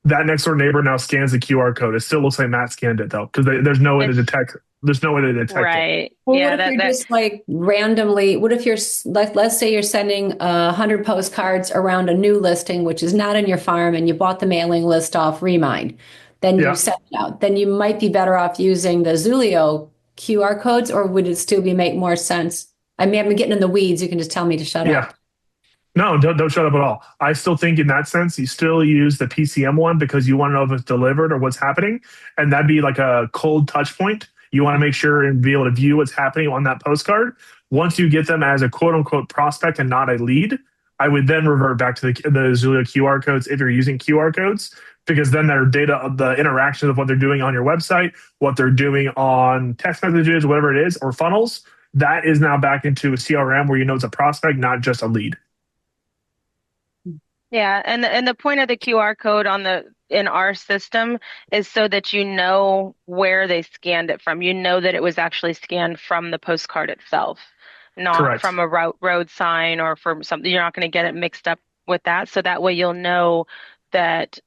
That next door neighbor now scans the QR code. It still looks like Matt scanned it though, because there's no way to detect. There's no way to detect it. Right. Well, Yeah. what if you're just like randomly? What if you're like, let's say you're sending 100 postcards around a new listing, which is not in your farm, and you bought the mailing list off Remind. Then you send it out. Then you might be better off using the Azulio QR codes, or would it still make more sense? I mean, I'm getting in the weeds. You can just tell me to shut up. No, don't shut up at all. I still think in that sense, you still use the PCM one because you want to know if it's delivered or what's happening. And that'd be like a cold touch point. You want to make sure and be able to view what's happening on that postcard. Once you get them as a quote unquote prospect and not a lead, I would then revert back to the Azulio QR codes if you're using QR codes, because then their data of the interactions of what they're doing on your website, what they're doing on text messages, whatever it is, or funnels, that is now back into a CRM where you know it's a prospect, not just a lead. Yeah, and the point of the QR code in our system is so that you know where they scanned it from. You know that it was actually scanned from the postcard itself, not from a road sign or from something. You're not going to get it mixed up with that. So that way you'll know that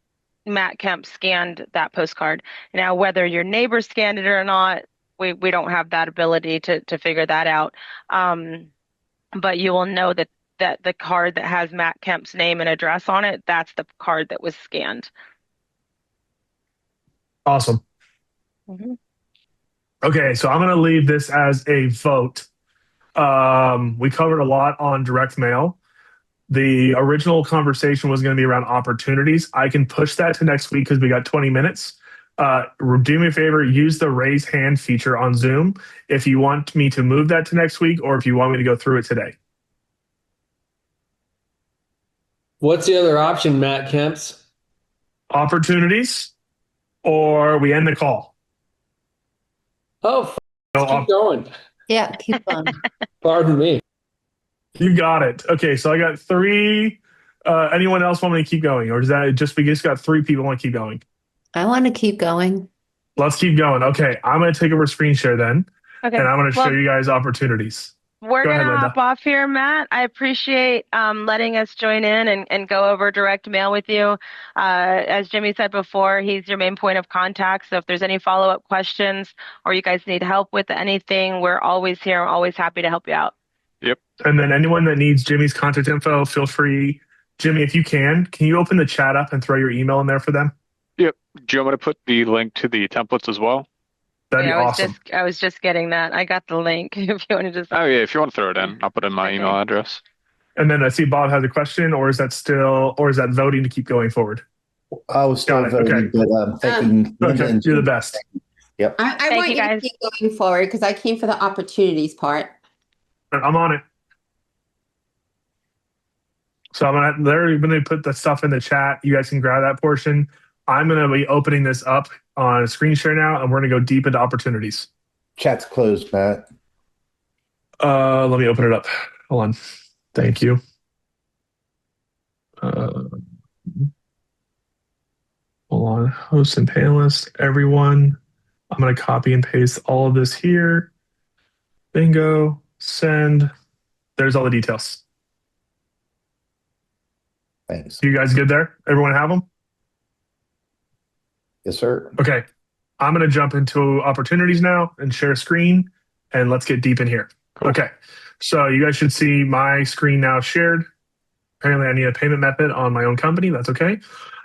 Matt Kemp scanned that postcard. Now, whether your neighbor scanned it or not, we don't have that ability to figure that out. But you will know that the card that has Matt Kemp's name and address on it, that's the card that was scanned. Awesome. Mm-hmm. Okay, so I'm going to leave this as a vote. We covered a lot on direct mail. The original conversation was going to be around opportunities. I can push that to next week because we got 20 minutes. Do me a favor, use the raise hand feature on Zoom if you want me to move that to next week or if you want me to go through it today. What's the other option, Matt Kemps? Opportunities, or we end the call. Oh, let's keep going. Yeah, keep going. Pardon me. You got it. Okay, so I got 3. Anyone else want me to keep going, or is that just we just got 3 people want to keep going? I want to keep going. Let's keep going. Okay, I'm going to take over screen share then, and I'm going to show you guys opportunities. We're going to hop off here, Matt. I appreciate letting us join in and go over direct mail with you. As Jimmy said before, he's your main point of contact. So if there's any follow-up questions or you guys need help with anything, we're always here. We're always happy to help you out. Yep. And then anyone that needs Jimmy's contact info, feel free. Jimmy, if you can you open the chat up and throw your email in there for them? Yep. Do you want me to put the link to the templates as well? That'd be awesome. I was just getting that. I got the link if you want to just. Oh, yeah. If you want to throw it in, I'll put in my email address. And then I see Bob has a question, or is that voting to keep going forward? I was still voting, but I'm thinking. Okay, you're the best. Yep. I want you to keep going forward because I came for the opportunities part. I'm on it. So they're going to put the stuff in the chat. You guys can grab that portion. I'm going to be opening this up on a screen share now, and we're going to go deep into opportunities. Chat's closed, Matt. Let me open it up. Hold on. Thank you. Hold on. Hosts and panelists, everyone. I'm going to copy and paste all of this here. Bingo. Send. There's all the details. Thanks. You guys good there? Everyone have them? Yes, sir. Okay. I'm going to jump into opportunities now and share screen, and let's get deep in here. Cool. Okay. So you guys should see my screen now shared. Apparently I need a payment method on my own company. That's okay.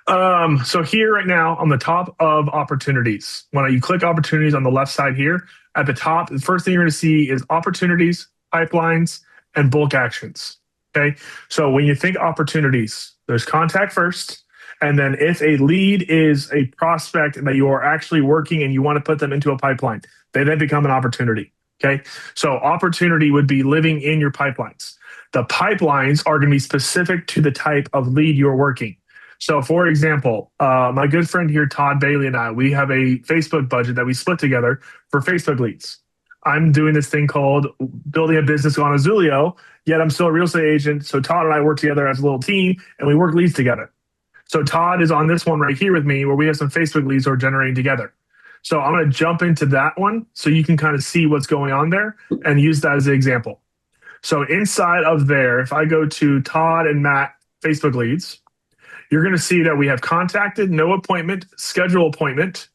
So here right now on the top of opportunities, when you click opportunities on the left side here, at the top, the first thing you're going to see is opportunities, pipelines, and bulk actions. Okay. So when you think opportunities, there's contact first. And then if a lead is a prospect that you are actually working and you want to put them into a pipeline, they then become an opportunity. Okay. So opportunity would be living in your pipelines. The pipelines are going to be specific to the type of lead you're working. So, for example, my good friend here, Todd Bailey, and I, we have a Facebook budget that we split together for Facebook leads. I'm doing this thing called building a business on Azulio, yet I'm still a real estate agent. So Todd and I work together as a little team, and we work leads together. So Todd is on this one right here with me, where we have some Facebook leads we're generating together. So I'm going to jump into that one so you can kind of see what's going on there and use that as an example. So inside of there, if I go to Todd and Matt Facebook leads, you're going to see that we have contacted, no appointment, schedule appointment,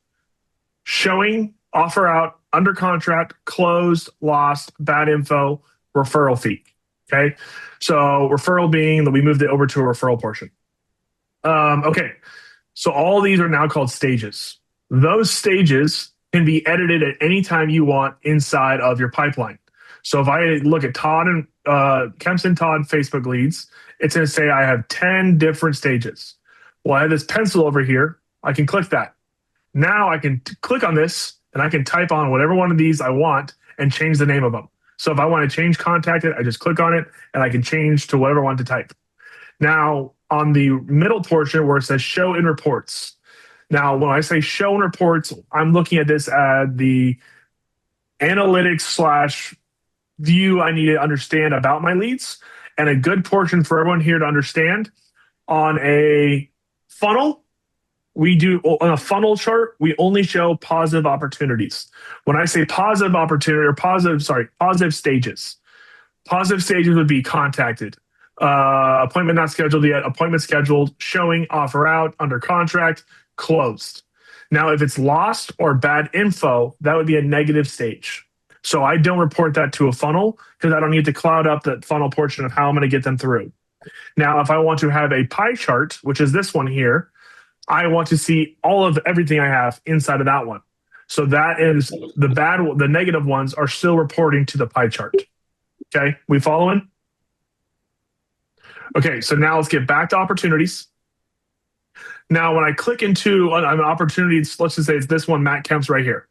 showing, offer out, under contract, closed, lost, bad info, referral fee. Okay. So referral being that we moved it over to a referral portion. Okay. So all these are now called stages. Those stages can be edited at any time you want inside of your pipeline. So if I look at Todd and Kempson Todd Facebook leads, it's going to say I have 10 different stages. Well, I have this pencil over here. I can click that. Now I can click on this and I can type on whatever one of these I want and change the name of them. So if I want to change contacted, I just click on it and I can change to whatever I want to type. Now on the middle portion where it says show in reports. Now, when I say show in reports, I'm looking at this as the analytics / view I need to understand about my leads, and a good portion for everyone here to understand. On a funnel, on a funnel chart, we only show positive opportunities. When I say positive opportunity or positive stages would be contacted, appointment not scheduled yet, appointment scheduled, showing, offer out, under contract, closed. Now, if it's lost or bad info, that would be a negative stage. So I don't report that to a funnel because I don't need to cloud up the funnel portion of how I'm going to get them through. Now, if I want to have a pie chart, which is this one here, I want to see all of everything I have inside of that one. So that is the negative ones are still reporting to the pie chart. Okay, we following? Okay, so now let's get back to opportunities. Now, when I click into an opportunity, let's just say it's this one, Matt Kemp's right here.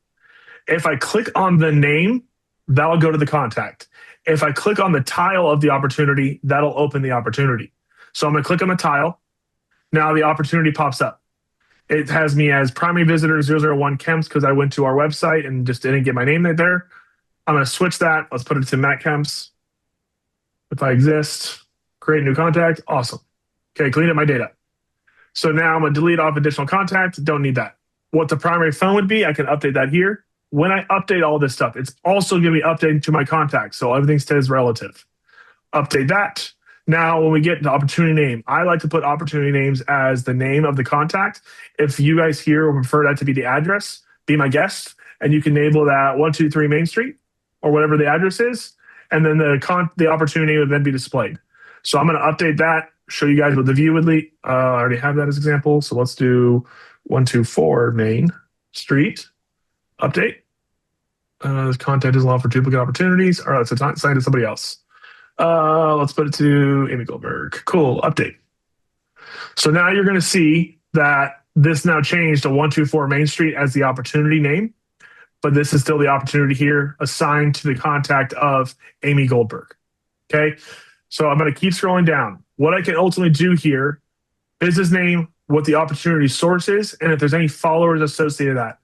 If I click on the name, that'll go to the contact. If I click on the tile of the opportunity, that'll open the opportunity. So I'm going to click on the tile. Now the opportunity pops up. It has me as primary visitor 001 Kemps because I went to our website and just didn't get my name there. I'm going to switch that. Let's put it to Matt Kemps. If I exist, create a new contact. Awesome. Okay, clean up my data. So now I'm going to delete off additional contacts. Don't need that. What the primary phone would be, I can update that here. When I update all this stuff, it's also going to be updated to my contacts. So everything stays relative. Update that. Now, when we get to opportunity name, I like to put opportunity names as the name of the contact. If you guys here would prefer that to be the address, be my guest, and you can enable that 123 Main Street or whatever the address is. And then the opportunity name would then be displayed. So I'm going to update that, show you guys what the view would be. I already have that as example. So let's do 124 Main Street. Update. This contact is allowed for duplicate opportunities. All right, let's assign to somebody else. Let's put it to Amy Goldberg. Cool. Update. So now you're going to see that this now changed to 124 Main Street as the opportunity name, but this is still the opportunity here assigned to the contact of Amy Goldberg. Okay. So I'm going to keep scrolling down. What I can ultimately do here, business name, what the opportunity source is, and if there's any followers associated with that.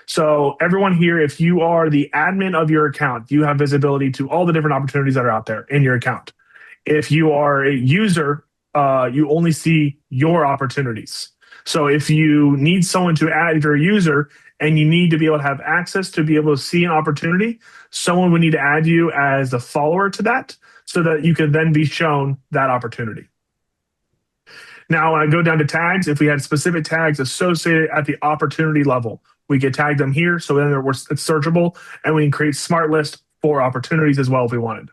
So everyone here, if you are the admin of your account, you have visibility to all the different opportunities that are out there in your account. If you are a user, you only see your opportunities. So if you need someone to add, if you're a user and you need to be able to have access to be able to see an opportunity, someone would need to add you as a follower to that so that you can then be shown that opportunity. Now, when I go down to tags, if we had specific tags associated at the opportunity level, we could tag them here. So then it's searchable, and we can create smart list for opportunities as well if we wanted.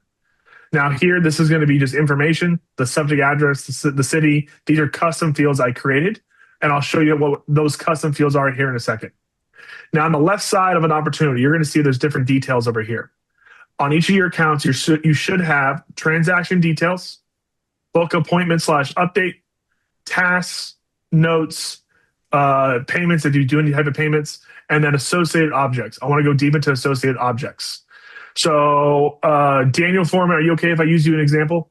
Now here, this is going to be just information, the subject address, the city. These are custom fields I created, and I'll show you what those custom fields are here in a second. Now on the left side of an opportunity, you're going to see there's different details over here. On each of your accounts, you should have transaction details, book appointment / update, tasks, notes, payments if you do any type of payments, and then associated objects. I want to go deep into associated objects. So, Daniel Foreman, are you okay if I use you an example?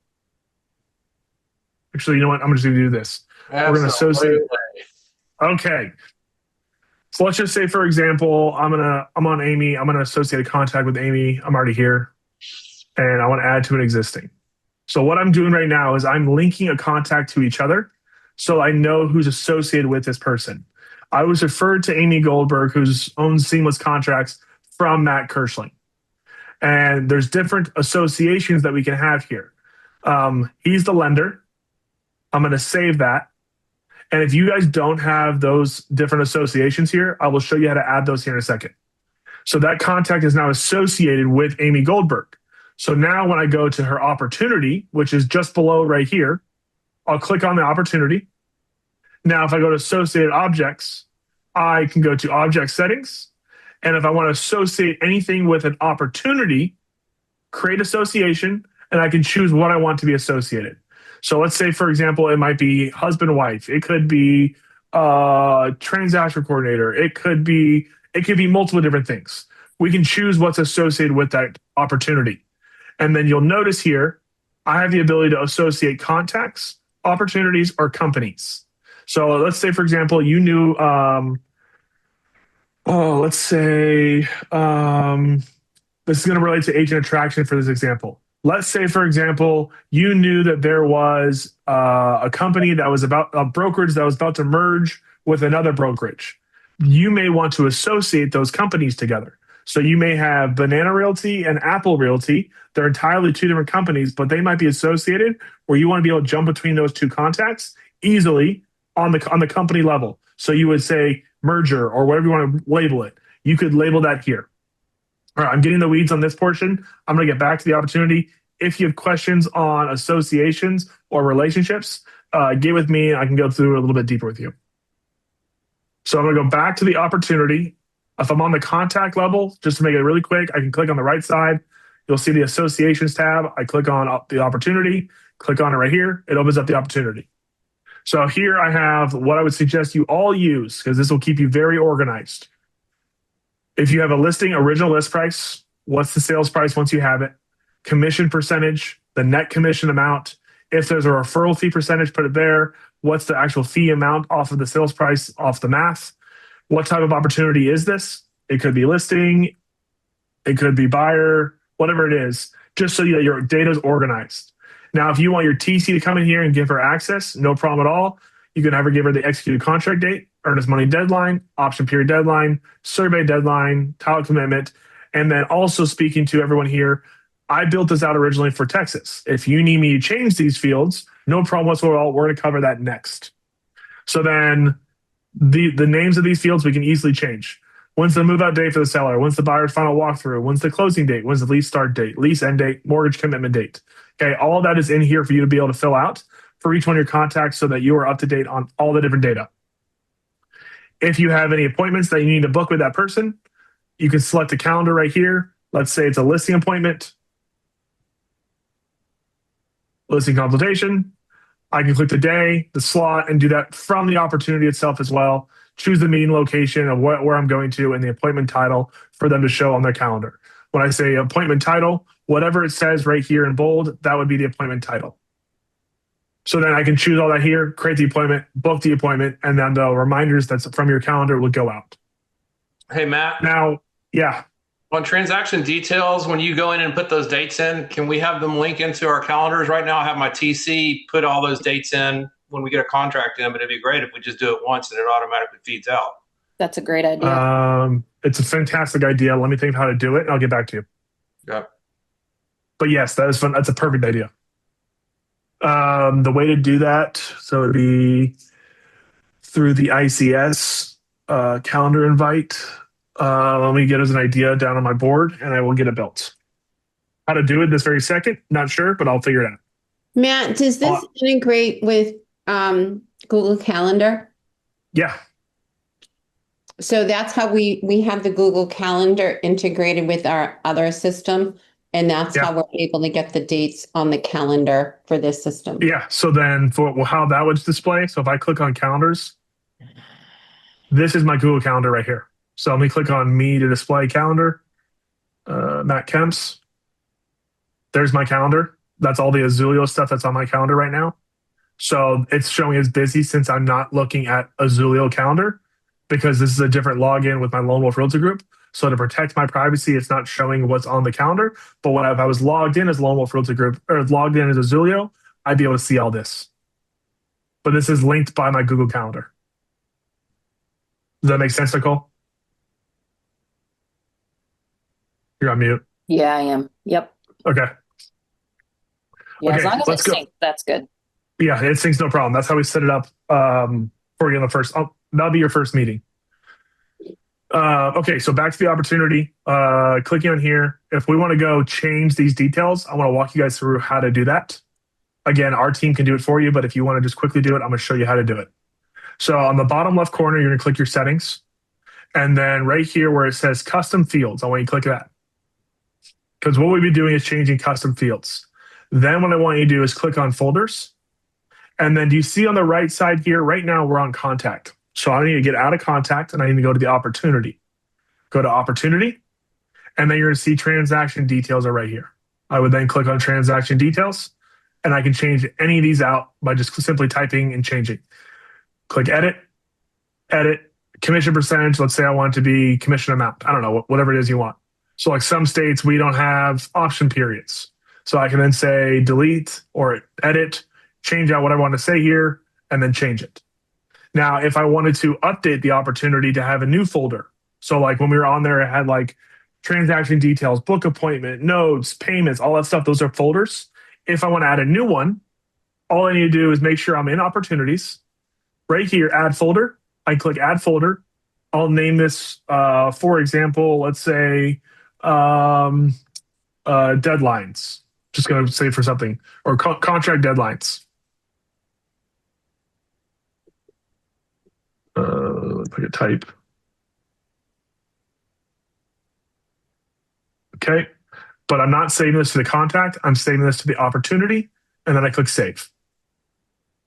Actually, you know what? I'm just going to do this. Absolutely. We're going to associate. Okay. So let's just say, for example, I'm on Amy. I'm going to associate a contact with Amy. I'm already here, and I want to add to an existing. So what I'm doing right now is I'm linking a contact to each other, so I know who's associated with this person. I was referred to Amy Goldberg, who's owns Seamless Contracts, from Matt Kirschling. And there's different associations that we can have here. He's the lender. I'm going to save that. And if you guys don't have those different associations here, I will show you how to add those here in a second. So that contact is now associated with Amy Goldberg. So now when I go to her opportunity, which is just below right here, I'll click on the opportunity. Now, if I go to associated objects, I can go to object settings. And if I want to associate anything with an opportunity, create association, and I can choose what I want to be associated. So let's say, for example, it might be husband, wife. It could be transaction coordinator. It could be multiple different things. We can choose what's associated with that opportunity. And then you'll notice here, I have the ability to associate contacts, opportunities, or companies. So let's say, for example, you knew, let's say this is going to relate to agent attraction for this example. Let's say, for example, you knew that there was a company that was about a brokerage that was about to merge with another brokerage. You may want to associate those companies together. So you may have Banana Realty and Apple Realty. They're entirely two different companies, but they might be associated where you want to be able to jump between those two contacts easily on the company level. So you would say merger or whatever you want to label it. You could label that here. All right, I'm getting the weeds on this portion. I'm going to get back to the opportunity. If you have questions on associations or relationships, get with me. I can go through a little bit deeper with you. So I'm going to go back to the opportunity. If I'm on the contact level, just to make it really quick, I can click on the right side. You'll see the associations tab. I click on the opportunity, click on it right here. It opens up the opportunity. So here I have what I would suggest you all use, because this will keep you very organized. If you have a listing, original list price, what's the sales price once you have it? Commission percentage, the net commission amount. If there's a referral fee percentage, put it there. What's the actual fee amount off of the sales price, off the math? What type of opportunity is this? It could be listing, it could be buyer, whatever it is, just so that your data is organized. Now, if you want your TC to come in here and give her access, no problem at all. You can have her give her the executed contract date, earnest money deadline, option period deadline, survey deadline, title commitment, and then also speaking to everyone here, I built this out originally for Texas. If you need me to change these fields, no problem whatsoever. We're going to cover that next. So then the names of these fields we can easily change. When's the move out date for the seller? When's the buyer's final walkthrough? When's the closing date? When's the lease start date, lease end date, mortgage commitment date? Okay, all of that is in here for you to be able to fill out for each one of your contacts so that you are up to date on all the different data. If you have any appointments that you need to book with that person, you can select a calendar right here. Let's say it's a listing appointment, listing consultation. I can click the day, the slot, and do that from the opportunity itself as well. Choose the meeting location of where I'm going to and the appointment title for them to show on their calendar. When I say appointment title, whatever it says right here in bold, that would be the appointment title. So then I can choose all that here, create the appointment, book the appointment, and then the reminders that's from your calendar will go out. Hey, Matt. Now, yeah. On transaction details, when you go in and put those dates in, can we have them link into our calendars? Right now, I have my TC put all those dates in when we get a contract in, but it'd be great if we just do it once and it automatically feeds out. That's a great idea. It's a fantastic idea. Let me think of how to do it, and I'll get back to you. Yeah. But yes, that is fun. That's a perfect idea. The way to do that, so it'd be through the ICS calendar invite. Let me get as an idea down on my board, and I will get it built. How to do it this very second? Not sure, but I'll figure it out. Matt, does this integrate with Google Calendar? Yeah. So that's how we have the Google Calendar integrated with our other system, and that's how we're able to get the dates on the calendar for this system. Yeah. So then for how that would display, so if I click on calendars, this is my Google Calendar right here. So let me click on me to display calendar, Matt Kemps. There's my calendar. That's all the Azulio stuff that's on my calendar right now. So it's showing as busy since I'm not looking at Azulio calendar, because this is a different login with my Lone Wolf Realtor Group. So to protect my privacy, it's not showing what's on the calendar. But if I was logged in as Lone Wolf Realtor Group or logged in as Azulio, I'd be able to see all this. But this is linked by my Google Calendar. Does that make sense, Nicole? You're on mute. Yeah, I am. Yep. Okay. Yeah, okay, as long as let's it go. syncs, that's good. Yeah, it syncs, no problem. That's how we set it up for you in the first. That'll be your first meeting. Okay, so back to the opportunity. Clicking on here. If we want to go change these details, I want to walk you guys through how to do that. Again, our team can do it for you, but if you want to just quickly do it, I'm going to show you how to do it. So on the bottom left corner, you're going to click your settings. And then right here where it says custom fields, I want you to click that. Because what we'll be doing is changing custom fields. Then what I want you to do is click on folders. And then do you see on the right side here, right now we're on contact. So I need to get out of contact and I need to go to the opportunity. Go to opportunity. And then you're going to see transaction details are right here. I would then click on transaction details and I can change any of these out by just simply typing and changing. Click edit, commission percentage. Let's say I want it to be commission amount. I don't know, whatever it is you want. So like some states, we don't have option periods. So I can then say delete or edit, change out what I want to say here, and then change it. Now, if I wanted to update the opportunity to have a new folder, so like when we were on there, it had like transaction details, book appointment, notes, payments, all that stuff. Those are folders. If I want to add a new one, all I need to do is make sure I'm in opportunities. Right here, add folder. I click add folder. I'll name this, for example, let's say deadlines. Just going to say for something, or contract deadlines. Let's pick a type. Okay, but I'm not saving this to the contact. I'm saving this to the opportunity, and then I click save.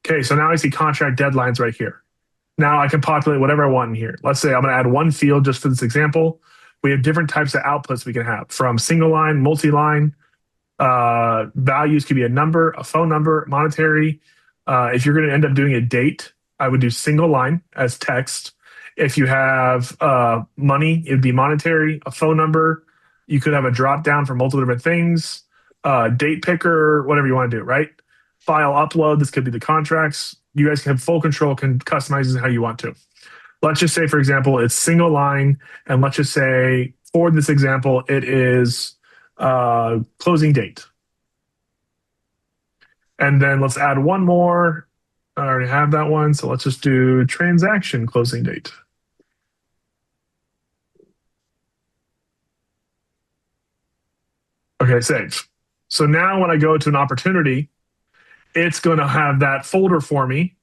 Okay, so now I see contract deadlines right here. Now I can populate whatever I want in here. Let's say I'm going to add one field just for this example. We have different types of outputs we can have, from single line, multi-line. Values could be a number, a phone number, monetary. If you're going to end up doing a date, I would do single line as text. If you have money, it would be monetary, a phone number. You could have a drop down for multiple different things, date picker, whatever you want to do, right? File upload, this could be the contracts. You guys can have full control, can customize it how you want to. Let's just say, for example, it's single line, and let's just say, for this example, it is closing date. And then let's add one more. I already have that one, so let's just do transaction closing date. Okay, save. So now when I go to an opportunity, it's going to have that folder for me.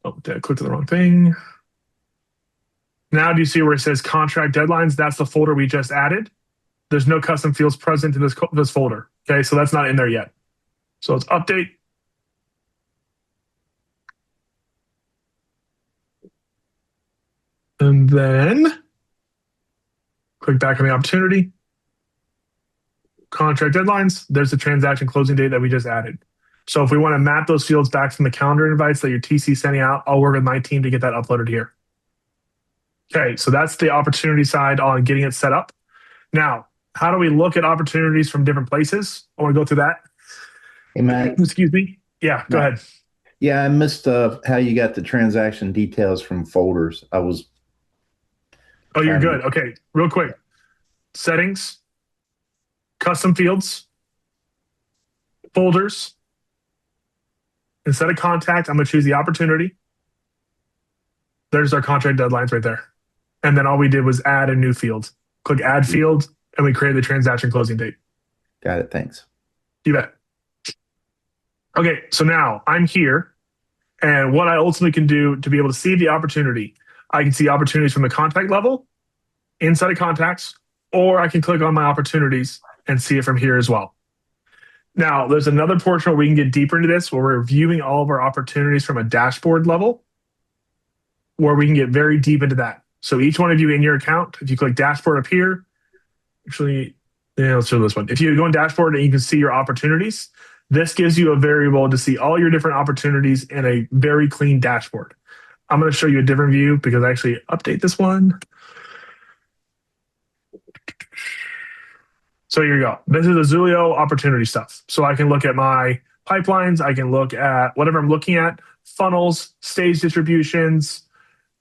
Oh, did I click the wrong thing? Now do you see where it says contract deadlines? That's the folder we just added. There's no custom fields present in this folder. Okay, so that's not in there yet. So let's update. And then click back on the opportunity. Contract deadlines, there's the transaction closing date that we just added. So if we want to map those fields back from the calendar invites that your TC is sending out, I'll work with my team to get that uploaded here. Okay, so that's the opportunity side on getting it set up. Now, how do we look at opportunities from different places? I want to go through that. Hey, Matt. Excuse me. Yeah, go ahead. Yeah, I missed how you got the transaction details from folders. I was Oh, you're good. Okay, real quick. Settings, custom fields, folders. Instead of contact, I'm going to choose the opportunity. There's our contract deadlines right there. And then all we did was add a new field. Click add field, and we created the transaction closing date. Got it. Thanks. You bet. Okay, so now I'm here. And what I ultimately can do to be able to see the opportunity, I can see opportunities from the contact level, inside of contacts, or I can click on my opportunities and see it from here as well. Now, there's another portion where we can get deeper into this, where we're viewing all of our opportunities from a dashboard level, where we can get very deep into that. So each one of you in your account, if you click dashboard up here, actually, yeah, let's show this one. If you go in dashboard and you can see your opportunities, this gives you a variable to see all your different opportunities in a very clean dashboard. I'm going to show you a different view because I actually update this one. So here you go. This is Azulio opportunity stuff. So I can look at my pipelines. I can look at whatever I'm looking at, funnels, stage distributions.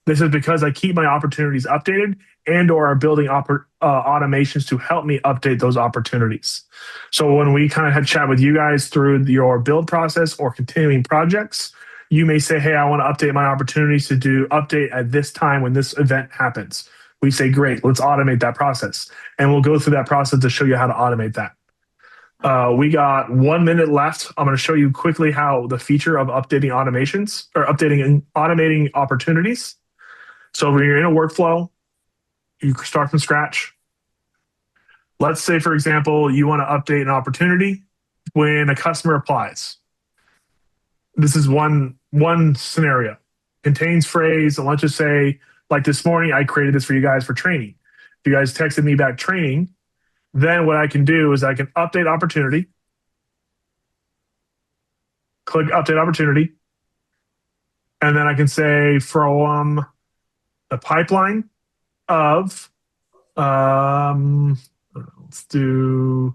This is because I keep my opportunities updated and or are building automations to help me update those opportunities. So when we kind of had chat with you guys through your build process or continuing projects, you may say, hey, I want to update my opportunities to do update at this time when this event happens. We say, great, let's automate that process. And we'll go through that process to show you how to automate that. We got 1 minute left. I'm going to show you quickly how the feature of updating automations or updating and automating opportunities. So when you're in a workflow, you start from scratch. Let's say, for example, you want to update an opportunity when a customer applies. This is one scenario. Contains phrase, and let's just say, like this morning, I created this for you guys for training. If you guys texted me back training, then what I can do is I can update opportunity. Click update opportunity. And then I can say from the pipeline of, let's do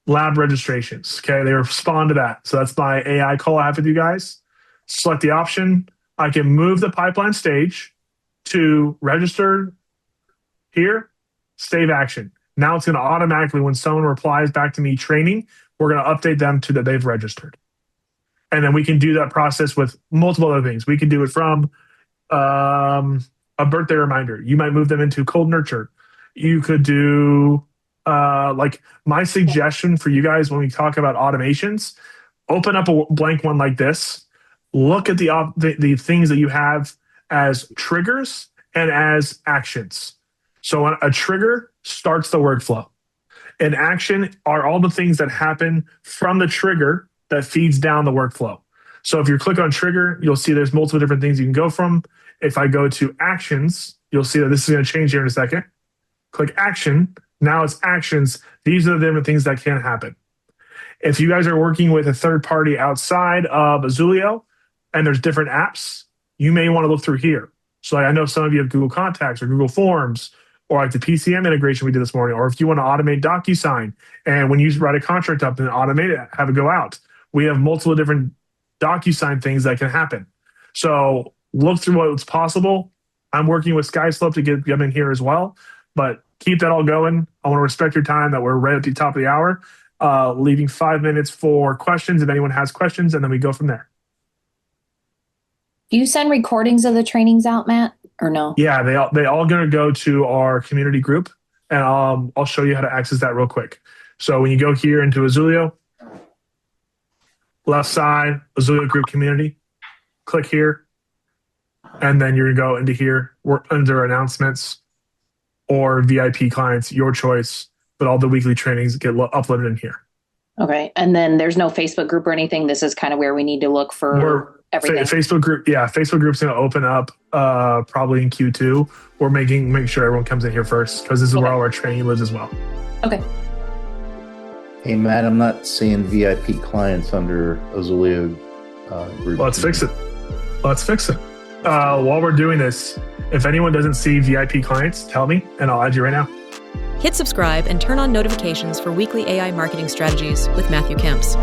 lab registrations. Okay, they respond to that. So that's my AI call I have with you guys. Select the option. I can move the pipeline stage to register here, save action. Now it's going to automatically, when someone replies back to me training, we're going to update them to that they've registered. And then we can do that process with multiple other things. We can do it from a birthday reminder. You might move them into cold nurture. You could do like my suggestion for you guys when we talk about automations, open up a blank one like this, look at the things that you have as triggers and as actions. So a trigger starts the workflow. An action are all the things that happen from the trigger that feeds down the workflow. So if you click on trigger, you'll see there's multiple different things you can go from. If I go to actions, you'll see that this is going to change here in a second. Click action. Now it's actions. These are the different things that can happen. If you guys are working with a third party outside of Azulio and there's different apps, you may want to look through here. So I know some of you have Google Contacts or Google Forms or like the PCM integration we did this morning, or if you want to automate DocuSign and when you write a contract up and automate it, have it go out. We have multiple different DocuSign things that can happen. So look through what's possible. I'm working with SkySlope to get them in here as well, but keep that all going. I want to respect your time that we're right at the top of the hour, leaving 5 minutes for questions if anyone has questions, and then we go from there. Do you send recordings of the trainings out, Matt, or no? Yeah, they all going to go to our community group, and I'll show you how to access that real quick. So when you go here into Azulio, left side, Azulio group community, click here, and then you're going to go into here, we're under announcements or VIP clients, your choice, but all the weekly trainings get uploaded in here. Okay. And then there's no Facebook group or anything. This is kind of where we need to look for everything. Facebook group. Yeah. Facebook group's going to open up probably in Q2. We're make sure everyone comes in here first because this is where all our training lives as well. Okay. Hey, Matt, I'm not seeing VIP clients under Azulio group. Let's fix it. While we're doing this, if anyone doesn't see VIP clients, tell me and I'll add you right now. Hit subscribe and turn on notifications for weekly AI marketing strategies with Matthew Kemps.